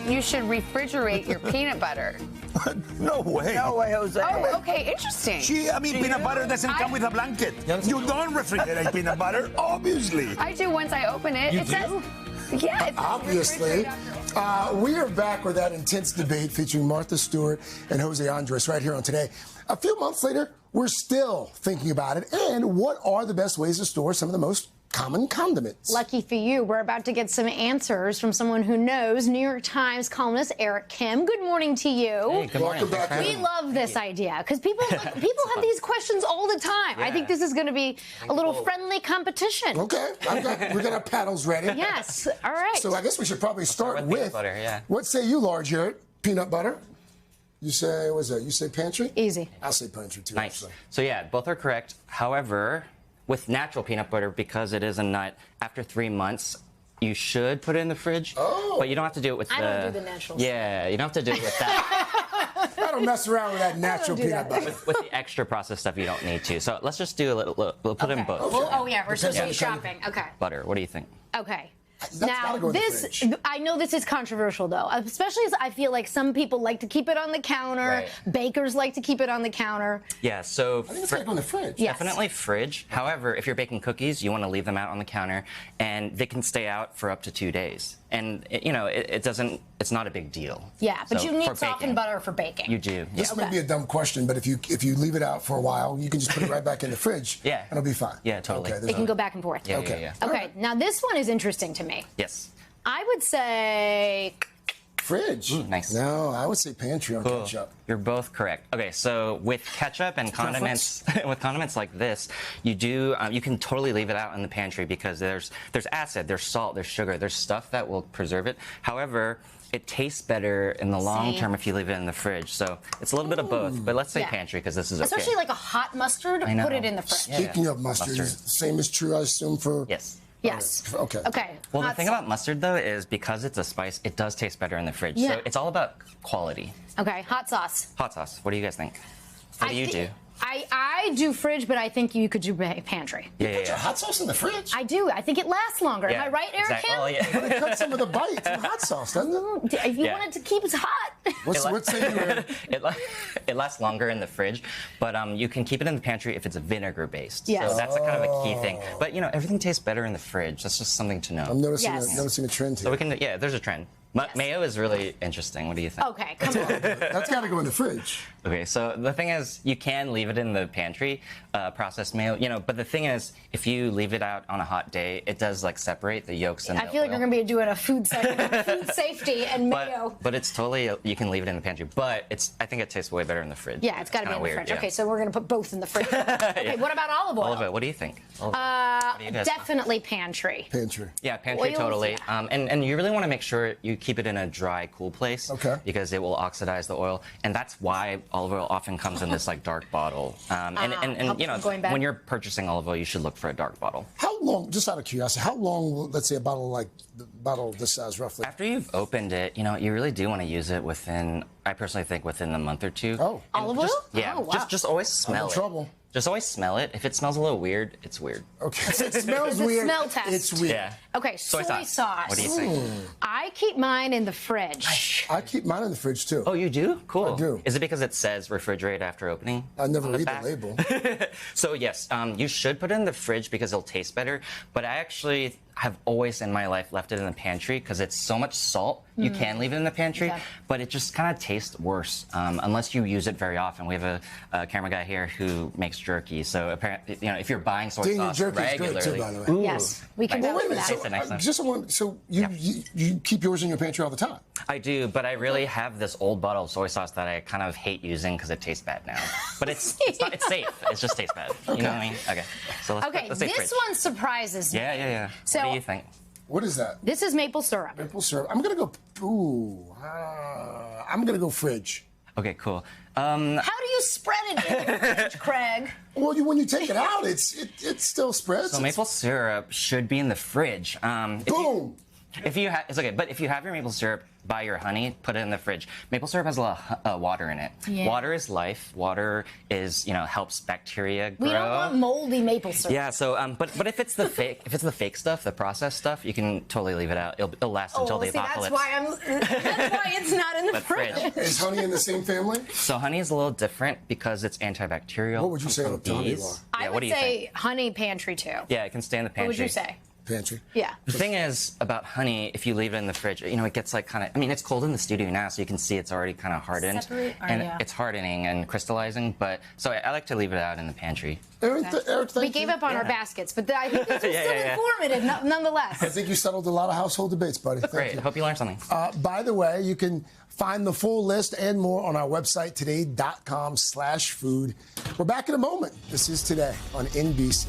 you should refrigerate your peanut butter. No way. No way, Jose. Oh, okay, interesting. Peanut butter doesn't come with a blanket. You don't refrigerate peanut butter, obviously. I do once I open it. You it do? says, yeah. It's Obviously. refrigerated. We are back with that intense debate featuring Martha Stewart and Jose Andres right here on Today. A few months later, we're still thinking about it. And what are the best ways to store some of the most common condiments? Lucky for you, we're about to get some answers from someone who knows, New York Times columnist Eric Kim. Good morning to you. Hey, good morning. Welcome back. We love this idea because people have these questions all the time. I think this is going to be a little friendly competition. Okay, we got our paddles ready. Yes, all right. So I guess we should probably start with peanut butter, yeah. What say you, large Jared? Peanut butter? You say, what's that? You say pantry? Easy. I'll say pantry too. Nice. Actually. So yeah, both are correct. However, with natural peanut butter, because it is a nut, after 3 months, you should put it in the fridge. Oh. But you don't have to do it with I don't do the natural stuff. Yeah, you don't have to do it with that. I don't mess around with that natural do peanut that. butter. With the extra processed stuff, you don't need to. So let's just do a little, we'll put in both. Oh, yeah, we're supposed to be Depends on the shopping. Okay. Butter, what do you think? Okay. That's Now, gotta go in the this, fridge. I know this is controversial, though, especially as I feel like some people like to keep it on the counter. Right. Bakers like to keep it on the counter. Yeah, so I think it's gotta go in the fridge. Yes. definitely fridge. However, if you're baking cookies, you want to leave them out on the counter, and they can stay out for up to 2 days. And it's not a big deal. Yeah, but So you for need softened baking, butter for baking. You do. This may be a dumb question, but if you leave it out for a while, you can just put it right back in the fridge. Yeah. And it'll be fine. Yeah, totally. Okay, It can go back and forth. Yeah, Okay. yeah, yeah. Okay, now this one is interesting to me. Yes. I would say Fridge. Nice. No, I would say pantry on ketchup. You're both correct. Okay, so with ketchup and condiments, with condiments like this, you can totally leave it out in the pantry because there's acid, there's salt, there's sugar, there's stuff that will preserve it. However, it tastes better in the long term if you leave it in the fridge. So it's a little bit of both, but let's say pantry because this is okay. especially like a hot mustard, I know. put it in the fridge. Yeah. Speaking of mustard, is the same is true, I assume, for... Yes. Yes. Okay. Okay. Well, the Hot thing sauce. about mustard, though, is because it's a spice, it does taste better in the fridge. Yeah. So it's all about quality. Okay, hot sauce. Hot sauce, what do you guys think? What do you do? I do fridge, but I think you could do pantry. Yeah, Put your hot sauce in the fridge? I do. I think it lasts longer. Yeah, Am I right, Eric? exactly. Kim? Oh, yeah. But it cuts some of the bite from hot sauce, doesn't it? If you Yeah. want it to keep it hot. What's say you were... It lasts longer in the fridge, but you can keep it in the pantry if it's a vinegar based. Yes. So that's a kind of a key thing. But everything tastes better in the fridge. That's just something to know. I'm noticing, Yes. noticing a trend So here. we can, there's a trend. Mayo is really interesting. What do you think? Okay, come on. That's got to go in the fridge. Okay, so the thing is, you can leave it in the pantry, processed mayo, but the thing is, if you leave it out on a hot day, it does separate the yolks and I feel like you're going to be doing a food safety and mayo. But it's totally, you can leave it in the pantry, but I think it tastes way better in the fridge. Yeah, it's got to be in the kinda fridge. weird, Okay, so we're going to put both in the fridge. Okay, what about olive oil? Olive oil, what do you think? What do you guys think? Definitely pantry. Pantry. Yeah, pantry Oils, totally. yeah. And you really want to make sure you keep it in a dry, cool place. Okay. Because it will oxidize the oil, and that's why olive oil often comes in this dark bottle. And going bad. when you're purchasing olive oil, you should look for a dark bottle. How long, just out of curiosity, how long will, let's say, a bottle this size roughly? After you've opened it, you really do want to use it within. I personally think within a month or two. Oh. And Olive oil? Yeah. Oh, wow. Just always smell in it. trouble. Just always smell it. If it smells a little weird, it's weird. Okay. It smells It's a weird. smell test. It's weird. Yeah. Okay, soy sauce. What do you think? I keep mine in the fridge. I keep mine in the fridge, too. Oh, you do? Cool. I do. Is it because it says refrigerate after opening? I never on the read back? the label. So yes, you should put it in the fridge because it'll taste better. But I actually have always in my life left it in the pantry because it's so much salt. You can leave it in the pantry, Okay. but it just kind of tastes worse unless you use it very often. We have a camera guy here who makes jerky, so apparently, if you're buying soy Daniel sauce jerky is regularly, great, too, by the way. Yes, we can Nice. vouch Wait a for minute. that. Taste it next time. So you keep yours in your pantry all the time? I do, but I really have this old bottle of soy sauce that I kind of hate using because it tastes bad now. But it's safe. It just tastes bad. You know what I mean? Okay. So let's say this fridge. one surprises me. Yeah. So- what do you think? What is that? This is maple syrup. Maple syrup. I'm going to go, I'm going to go fridge. Okay, cool. How do you spread it in the fridge, Craig? Well, when you take it out, it still spreads. So maple syrup should be in the fridge. Boom! If you have, it's okay. But if you have your maple syrup, buy your honey, put it in the fridge. Maple syrup has a lot of water in it. Yeah. Water is life. Water is, helps bacteria grow. We don't want moldy maple syrup. Yeah. So, but if it's the fake stuff, the processed stuff, you can totally leave it out. It'll last until the apocalypse. That's why it's not in the fridge. Is honey in the same family? So honey is a little different because it's antibacterial. What would you say from on the honey bees. law? I Yeah, what would do you say think? honey pantry too. Yeah, it can stay in the pantry. What would you say? Pantry. Yeah. The thing is about honey, if you leave it in the fridge, it gets like kind of. I mean, it's cold in the studio now, so you can see it's already kind of hardened, it's hardening and crystallizing. But so I like to leave it out in the pantry. Eric, We thank gave you. up on our baskets, but I think this was still informative nonetheless. I think you settled a lot of household debates, buddy. Thank Great. you. Hope you learned something. By the way, you can find the full list and more on our website, today.com/food. We're back in a moment. This is Today on NBC.